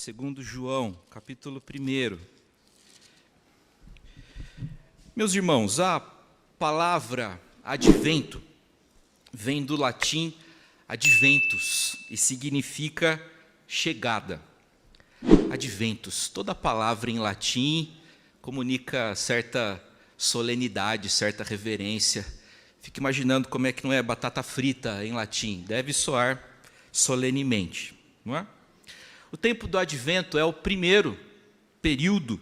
segundo João, capítulo 1. Meus irmãos, a palavra advento vem do latim adventus e significa chegada. Adventus, toda palavra em latim comunica certa solenidade, certa reverência. Fico imaginando como é que não é batata frita em latim, deve soar solenemente, não é? O tempo do advento é o primeiro período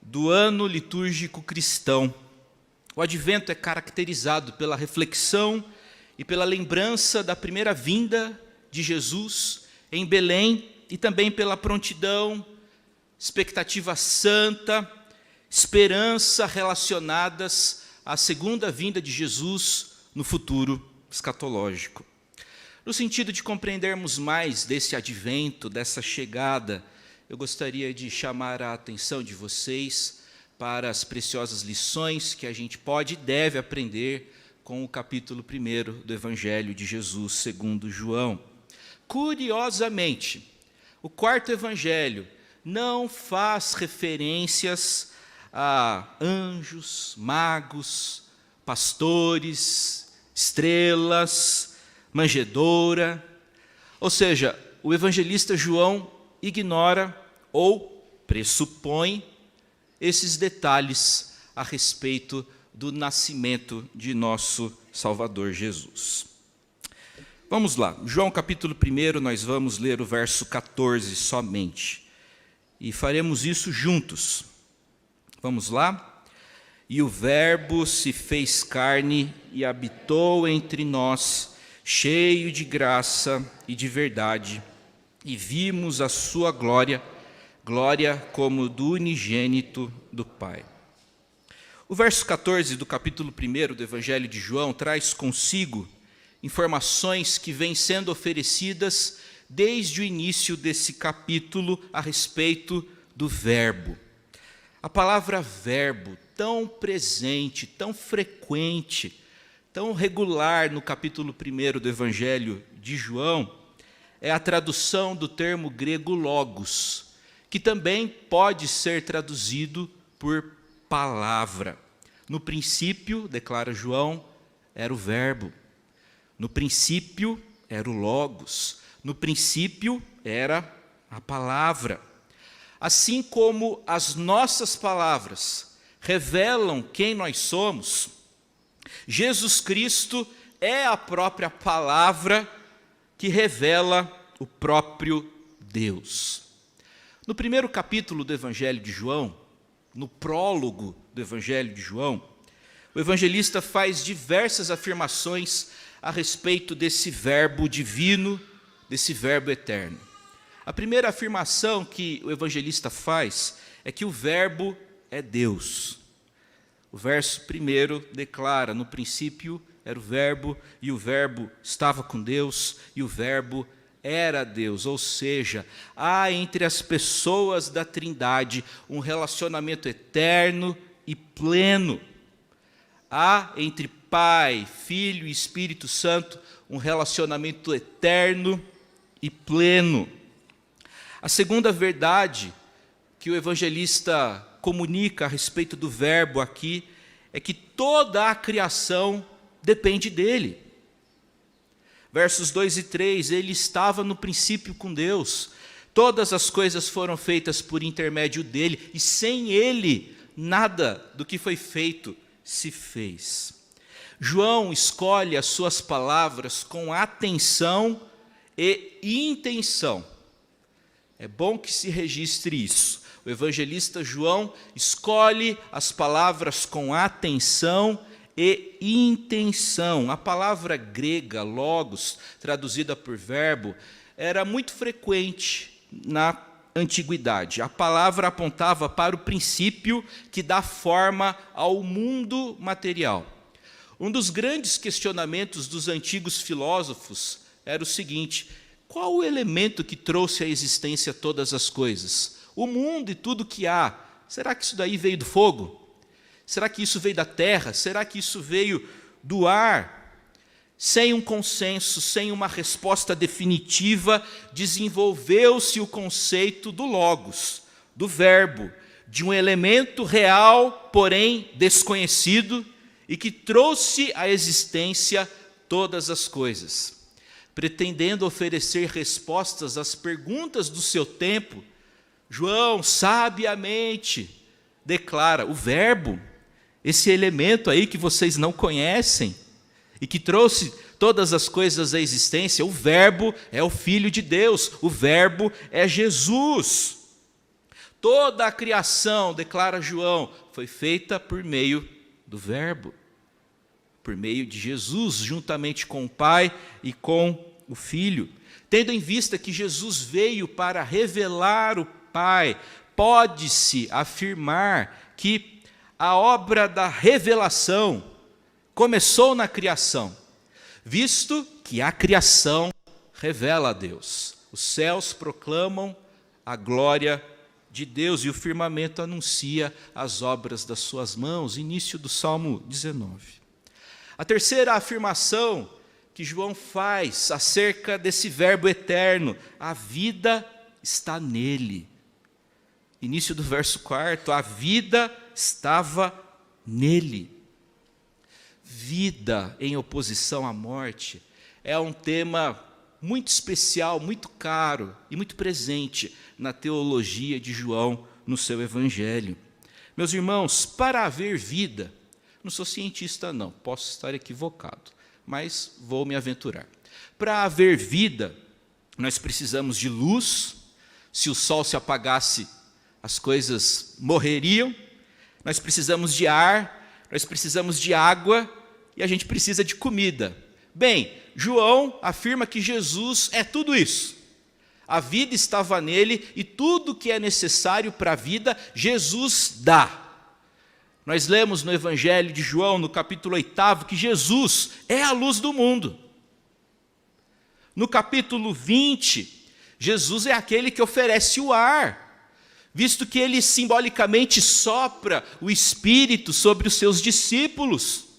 do ano litúrgico cristão. O advento é caracterizado pela reflexão e pela lembrança da primeira vinda de Jesus em Belém e também pela prontidão, expectativa santa, esperança relacionadas à segunda vinda de Jesus no futuro escatológico. No sentido de compreendermos mais desse advento, dessa chegada, eu gostaria de chamar a atenção de vocês para as preciosas lições que a gente pode e deve aprender com o capítulo 1 do Evangelho de Jesus segundo João. Curiosamente, o quarto evangelho não faz referências a anjos, magos, pastores, estrelas, manjedoura. Ou seja, o evangelista João ignora ou pressupõe esses detalhes a respeito do nascimento de nosso Salvador Jesus. Vamos lá, João capítulo 1, nós vamos ler o verso 14 somente. E faremos isso juntos. Vamos lá? E o Verbo se fez carne e habitou entre nós, cheio de graça e de verdade, e vimos a sua glória, glória como do unigênito do Pai. O verso 14 do capítulo 1 do Evangelho de João traz consigo informações que vêm sendo oferecidas desde o início desse capítulo a respeito do Verbo. A palavra verbo, tão presente, tão frequente, tão regular no capítulo 1 do Evangelho de João, é a tradução do termo grego logos, que também pode ser traduzido por palavra. No princípio, declara João, era o verbo. No princípio era o logos. No princípio era a palavra. Assim como as nossas palavras revelam quem nós somos, Jesus Cristo é a própria palavra que revela o próprio Deus. No primeiro capítulo do Evangelho de João, no prólogo do Evangelho de João, o evangelista faz diversas afirmações a respeito desse verbo divino, desse verbo eterno. A primeira afirmação que o evangelista faz é que o verbo é Deus. O verso 1 declara, no princípio era o verbo, e o verbo estava com Deus, e o verbo era Deus. Ou seja, há entre as pessoas da Trindade um relacionamento eterno e pleno. Há entre Pai, Filho e Espírito Santo um relacionamento eterno e pleno. A segunda verdade que o evangelista comunica a respeito do verbo aqui é que toda a criação depende dele. Versos 2 e 3, ele estava no princípio com Deus. Todas as coisas foram feitas por intermédio dele, e sem ele, nada do que foi feito se fez. João escolhe as suas palavras com atenção e intenção. É bom que se registre isso. O evangelista João escolhe as palavras com atenção e intenção. A palavra grega, logos, traduzida por verbo, era muito frequente na antiguidade. A palavra apontava para o princípio que dá forma ao mundo material. Um dos grandes questionamentos dos antigos filósofos era o seguinte: qual o elemento que trouxe à existência todas as coisas? O mundo e tudo que há. Será que isso daí veio do fogo? Será que isso veio da terra? Será que isso veio do ar? sem um consenso, sem uma resposta definitiva, desenvolveu-se o conceito do logos, do verbo, de um elemento real, porém desconhecido, e que trouxe à existência todas as coisas. Pretendendo oferecer respostas às perguntas do seu tempo, João sabiamente declara: o verbo, esse elemento aí que vocês não conhecem, e que trouxe todas as coisas à existência, o verbo é o Filho de Deus, o verbo é Jesus. Toda a criação, declara João, foi feita por meio do verbo, por meio de Jesus, juntamente com o Pai e com o Filho. Tendo em vista que Jesus veio para revelar o Pai, pode-se afirmar que a obra da revelação começou na criação, visto que a criação revela a Deus. Os céus proclamam a glória de Deus e o firmamento anuncia as obras das suas mãos. Início do Salmo 19. A terceira afirmação que João faz acerca desse verbo eterno: a vida está nele. Início do verso 4, a vida estava nele. Vida em oposição à morte é um tema muito especial, muito caro e muito presente na teologia de João no seu evangelho. Meus irmãos, para haver vida, não sou cientista não, posso estar equivocado, mas vou me aventurar. Para haver vida, nós precisamos de luz. Se o sol se apagasse, as coisas morreriam. Nós precisamos de ar, nós precisamos de água, e a gente precisa de comida. Bem, João afirma que Jesus é tudo isso. A vida estava nele e tudo que é necessário para a vida, Jesus dá. Nós lemos no Evangelho de João, no capítulo 8, que Jesus é a luz do mundo. No capítulo 20, Jesus é aquele que oferece o ar, visto que ele simbolicamente sopra o Espírito sobre os seus discípulos.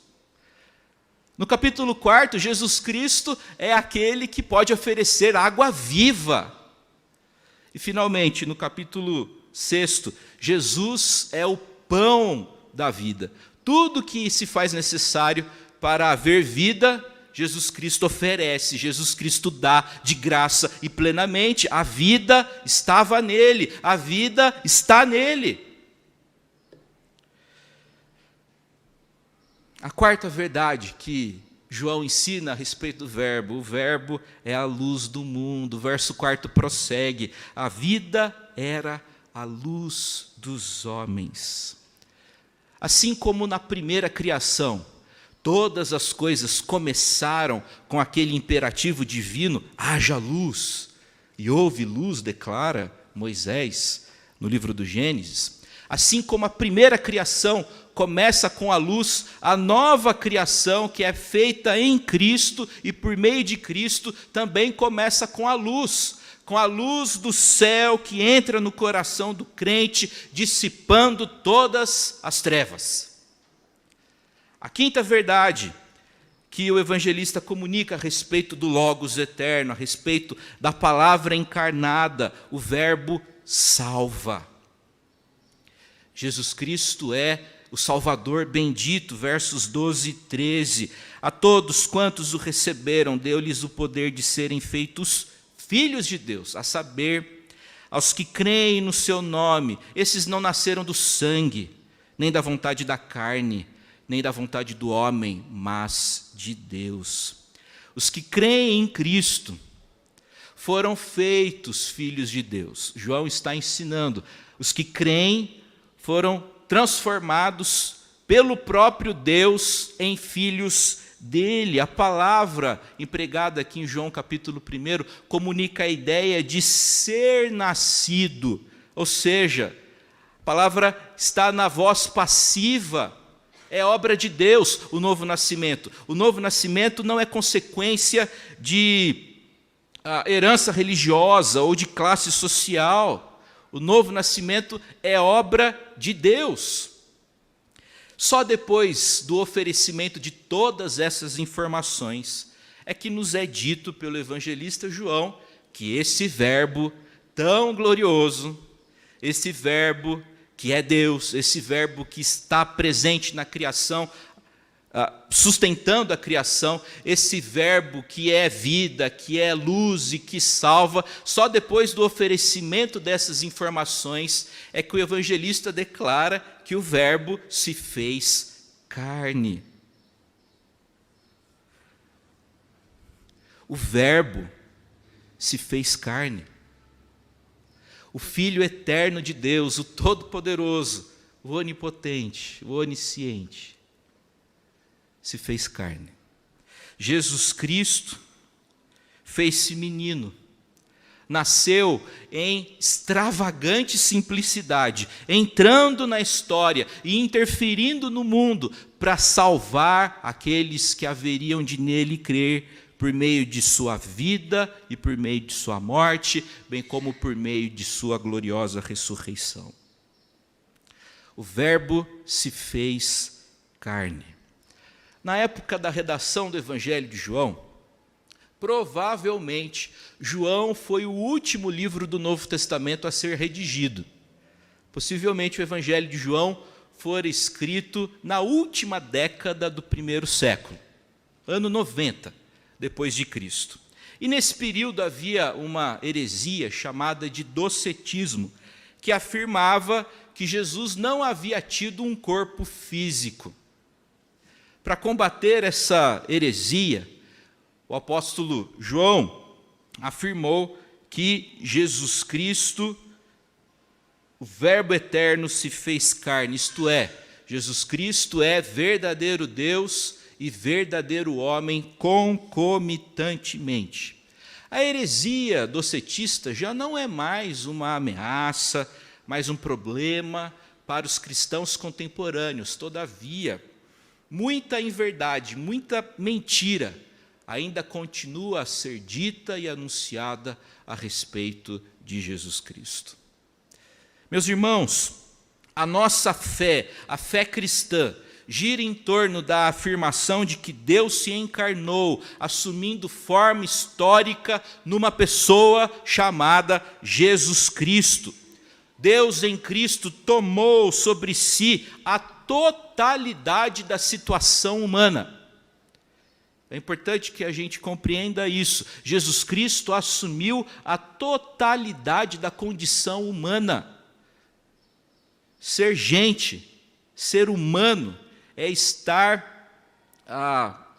No capítulo 4, Jesus Cristo é aquele que pode oferecer água viva. E finalmente, no capítulo 6, Jesus é o pão da vida. Tudo que se faz necessário para haver vida, Jesus Cristo oferece, Jesus Cristo dá de graça e plenamente. A vida estava nele, a vida está nele. A quarta verdade que João ensina a respeito do verbo: o verbo é a luz do mundo. O verso 4 prossegue: a vida era a luz dos homens. Assim como na primeira criação, todas as coisas começaram com aquele imperativo divino: haja luz, e houve luz, declara Moisés no livro do Gênesis. Assim como a primeira criação começa com a luz, a nova criação que é feita em Cristo e por meio de Cristo também começa com a luz do céu que entra no coração do crente, dissipando todas as trevas. A quinta verdade que o evangelista comunica a respeito do Logos eterno, a respeito da palavra encarnada: o verbo salva. Jesus Cristo é o Salvador bendito, versos 12 e 13. A todos quantos o receberam, deu-lhes o poder de serem feitos filhos de Deus, a saber, aos que creem no seu nome. Esses não nasceram do sangue, nem da vontade da carne, nem da vontade do homem, mas de Deus. Os que creem em Cristo foram feitos filhos de Deus. João está ensinando: os que creem foram transformados pelo próprio Deus em filhos dele. A palavra empregada aqui em João capítulo 1 comunica a ideia de ser nascido, ou seja, a palavra está na voz passiva, é obra de Deus o novo nascimento. O novo nascimento não é consequência de herança religiosa ou de classe social. O novo nascimento é obra de Deus. Só depois do oferecimento de todas essas informações é que nos é dito pelo evangelista João que esse verbo tão glorioso, esse verbo que é Deus, esse verbo que está presente na criação, sustentando a criação, esse verbo que é vida, que é luz e que salva, só depois do oferecimento dessas informações é que o evangelista declara que o verbo se fez carne. O verbo se fez carne. O Filho eterno de Deus, o Todo-Poderoso, o Onipotente, o Onisciente, se fez carne. Jesus Cristo fez-se menino, nasceu em extravagante simplicidade, entrando na história e interferindo no mundo para salvar aqueles que haveriam de nele crer, por meio de sua vida e por meio de sua morte, bem como por meio de sua gloriosa ressurreição. O Verbo se fez carne. Na época da redação do Evangelho de João, provavelmente João foi o último livro do Novo Testamento a ser redigido. Possivelmente o Evangelho de João fora escrito na última década do primeiro século, ano 90, depois de Cristo. E nesse período havia uma heresia chamada de docetismo, que afirmava que Jesus não havia tido um corpo físico. Para combater essa heresia, o apóstolo João afirmou que Jesus Cristo, o Verbo eterno, se fez carne, isto é, Jesus Cristo é verdadeiro Deus e verdadeiro homem concomitantemente. A heresia docetista já não é mais uma ameaça, mais um problema para os cristãos contemporâneos. Todavia, muita inverdade, muita mentira ainda continua a ser dita e anunciada a respeito de Jesus Cristo. Meus irmãos, a nossa fé, a fé cristã, gira em torno da afirmação de que Deus se encarnou, assumindo forma histórica numa pessoa chamada Jesus Cristo. Deus em Cristo tomou sobre si a totalidade da situação humana. É importante que a gente compreenda isso. Jesus Cristo assumiu a totalidade da condição humana. Ser gente, ser humano, é estar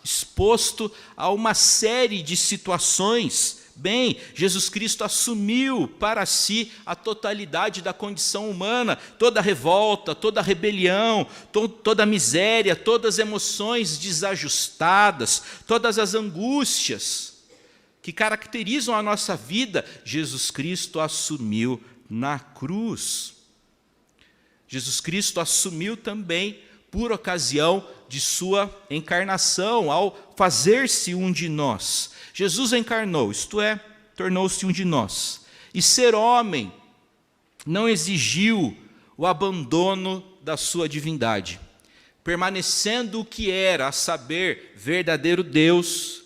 exposto a uma série de situações. Bem, Jesus Cristo assumiu para si a totalidade da condição humana, toda a revolta, toda a rebelião, toda a miséria, todas as emoções desajustadas, todas as angústias que caracterizam a nossa vida, Jesus Cristo assumiu na cruz. Jesus Cristo assumiu também por ocasião de sua encarnação, ao fazer-se um de nós. Jesus encarnou, isto é, tornou-se um de nós. E ser homem não exigiu o abandono da sua divindade. Permanecendo o que era, a saber, verdadeiro Deus,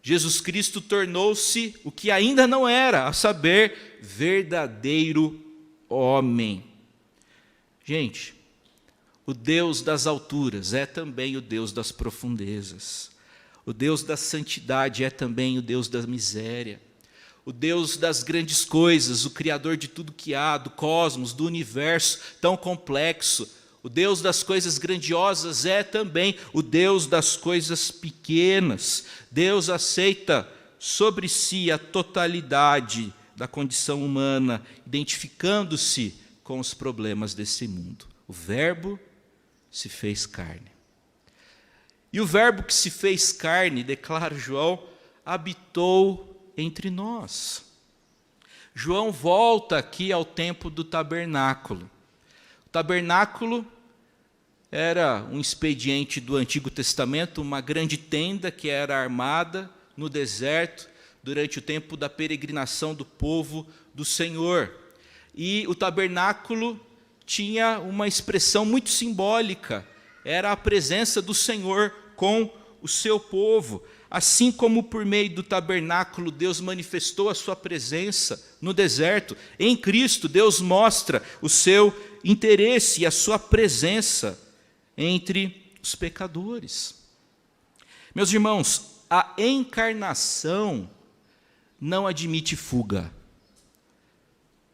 Jesus Cristo tornou-se o que ainda não era, a saber, verdadeiro homem. Gente, o Deus das alturas é também o Deus das profundezas. O Deus da santidade é também o Deus da miséria. O Deus das grandes coisas, o Criador de tudo que há, do cosmos, do universo tão complexo. O Deus das coisas grandiosas é também o Deus das coisas pequenas. Deus aceita sobre si a totalidade da condição humana, identificando-se com os problemas desse mundo. O Verbo se fez carne. E o Verbo que se fez carne, declara João, habitou entre nós. João volta aqui ao tempo do tabernáculo. O tabernáculo era um expediente do Antigo Testamento, uma grande tenda que era armada no deserto durante o tempo da peregrinação do povo do Senhor. E o tabernáculo tinha uma expressão muito simbólica, era a presença do Senhor com o seu povo. Assim como por meio do tabernáculo Deus manifestou a sua presença no deserto, em Cristo Deus mostra o seu interesse e a sua presença entre os pecadores. Meus irmãos, a encarnação não admite fuga.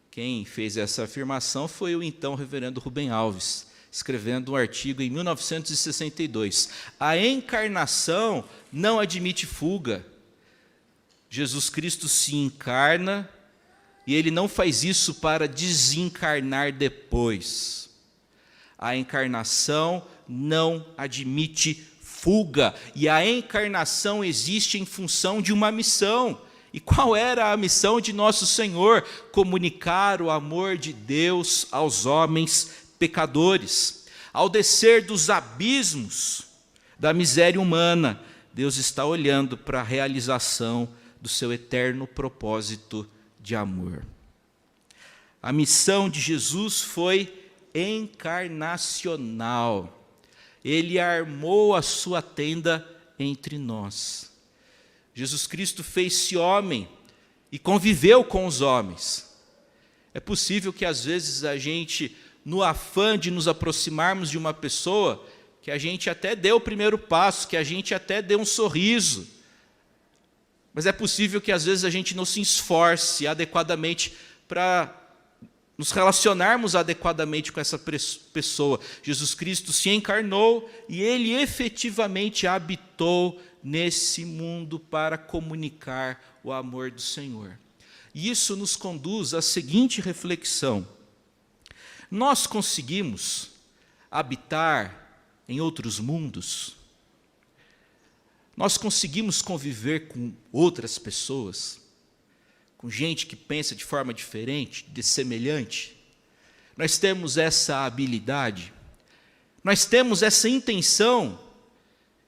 Quem fez essa afirmação foi o então reverendo Rubem Alves, escrevendo um artigo em 1962. A encarnação não admite fuga. Jesus Cristo se encarna e ele não faz isso para desencarnar depois. A encarnação não admite fuga. E a encarnação existe em função de uma missão. E qual era a missão de nosso Senhor? Comunicar o amor de Deus aos homens pecadores. Ao descer dos abismos da miséria humana, Deus está olhando para a realização do seu eterno propósito de amor. A missão de Jesus foi encarnacional. Ele armou a sua tenda entre nós. Jesus Cristo fez-se homem e conviveu com os homens. É possível que às vezes a gente, no afã de nos aproximarmos de uma pessoa, que a gente até dê o primeiro passo, que a gente até dê um sorriso. Mas é possível que às vezes a gente não se esforce adequadamente para nos relacionarmos adequadamente com essa pessoa. Jesus Cristo se encarnou e ele efetivamente habitou nesse mundo para comunicar o amor do Senhor. E isso nos conduz à seguinte reflexão: nós conseguimos habitar em outros mundos? Nós conseguimos conviver com outras pessoas? Com gente que pensa de forma diferente, dessemelhante? Nós temos essa habilidade? Nós temos essa intenção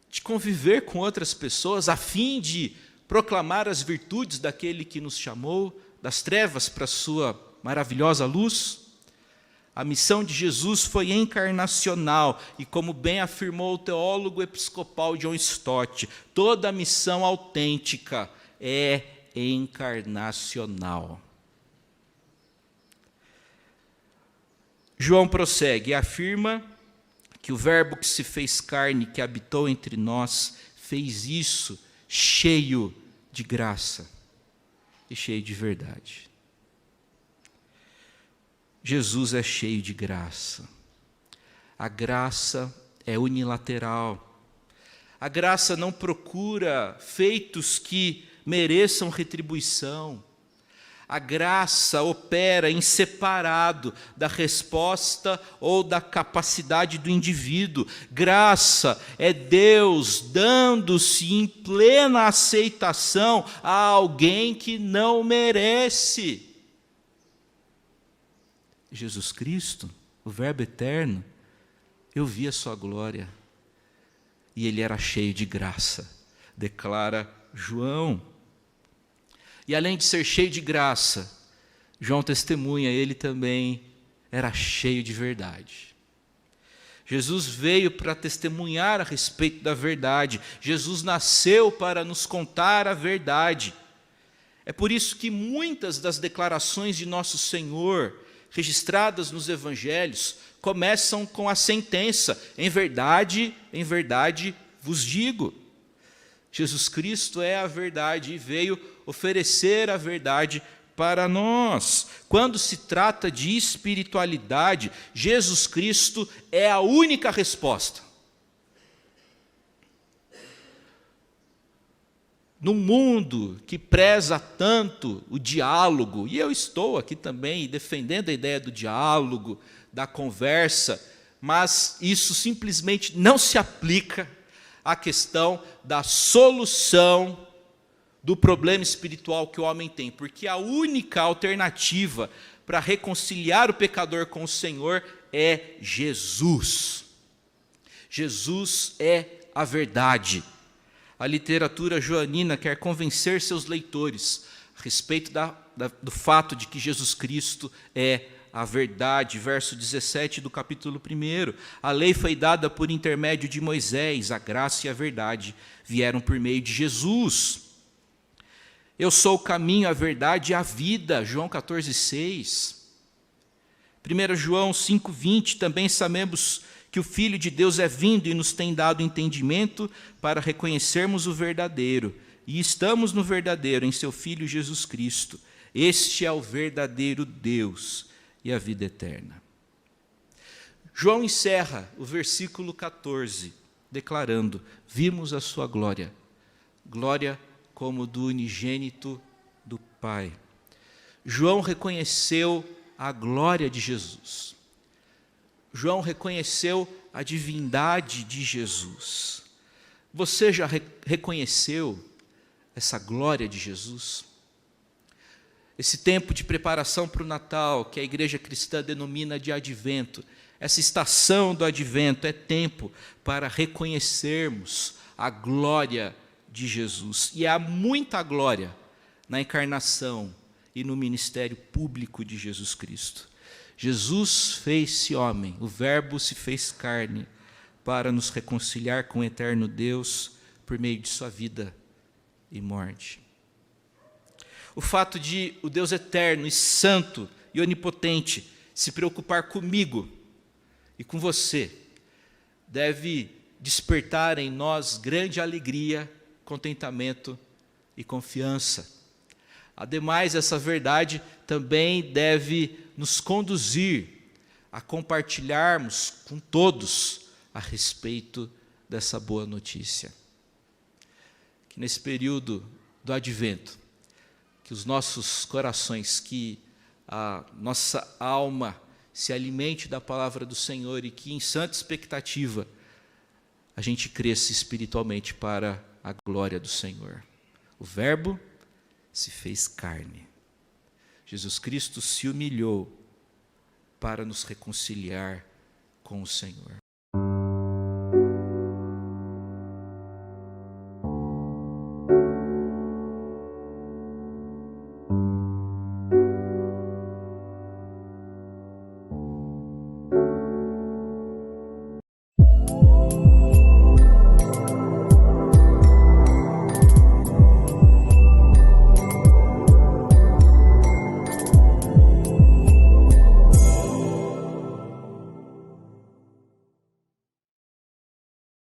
de conviver com outras pessoas a fim de proclamar as virtudes daquele que nos chamou das trevas para a sua maravilhosa luz? A missão de Jesus foi encarnacional e, como bem afirmou o teólogo episcopal John Stott, toda missão autêntica é encarnacional. João prossegue e afirma que o Verbo que se fez carne, que habitou entre nós, fez isso cheio de graça e cheio de verdade. Jesus é cheio de graça. A graça é unilateral. A graça não procura feitos que mereçam retribuição. A graça opera em separado da resposta ou da capacidade do indivíduo. Graça é Deus dando-se em plena aceitação a alguém que não merece. Jesus Cristo, o Verbo eterno, eu vi a sua glória e ele era cheio de graça, declara João. E além de ser cheio de graça, João testemunha, ele também era cheio de verdade. Jesus veio para testemunhar a respeito da verdade. Jesus nasceu para nos contar a verdade. É por isso que muitas das declarações de nosso Senhor, registradas nos evangelhos, começam com a sentença: em verdade vos digo. Jesus Cristo é a verdade e veio oferecer a verdade para nós. Quando se trata de espiritualidade, Jesus Cristo é a única resposta. Num mundo que preza tanto o diálogo, e eu estou aqui também defendendo a ideia do diálogo, da conversa, mas isso simplesmente não se aplica à questão da solução do problema espiritual que o homem tem, porque a única alternativa para reconciliar o pecador com o Senhor é Jesus. Jesus é a verdade. A literatura joanina quer convencer seus leitores a respeito do fato de que Jesus Cristo é a verdade, verso 17 do capítulo 1. A lei foi dada por intermédio de Moisés, a graça e a verdade vieram por meio de Jesus. Eu sou o caminho, a verdade e a vida, João 14,6. 1 João 5,20, também sabemos que o Filho de Deus é vindo e nos tem dado entendimento para reconhecermos o verdadeiro. E estamos no verdadeiro, em seu Filho Jesus Cristo. Este é o verdadeiro Deus e a vida eterna. João encerra o versículo 14, declarando: vimos a sua glória, glória como do unigênito do Pai. João reconheceu a glória de Jesus. João reconheceu a divindade de Jesus. Você já reconheceu essa glória de Jesus? Esse tempo de preparação para o Natal, que a igreja cristã denomina de advento, essa estação do advento é tempo para reconhecermos a glória de Jesus. E há muita glória na encarnação e no ministério público de Jesus Cristo. Jesus fez-se homem, o Verbo se fez carne para nos reconciliar com o eterno Deus por meio de sua vida e morte. O fato de o Deus eterno e santo e onipotente se preocupar comigo e com você deve despertar em nós grande alegria, contentamento e confiança. Ademais, essa verdade também deve nos conduzir a compartilharmos com todos a respeito dessa boa notícia. Que nesse período do advento, que os nossos corações, que a nossa alma se alimente da palavra do Senhor e que em santa expectativa a gente cresça espiritualmente para a glória do Senhor. O Verbo se fez carne. Jesus Cristo se humilhou para nos reconciliar com o Senhor.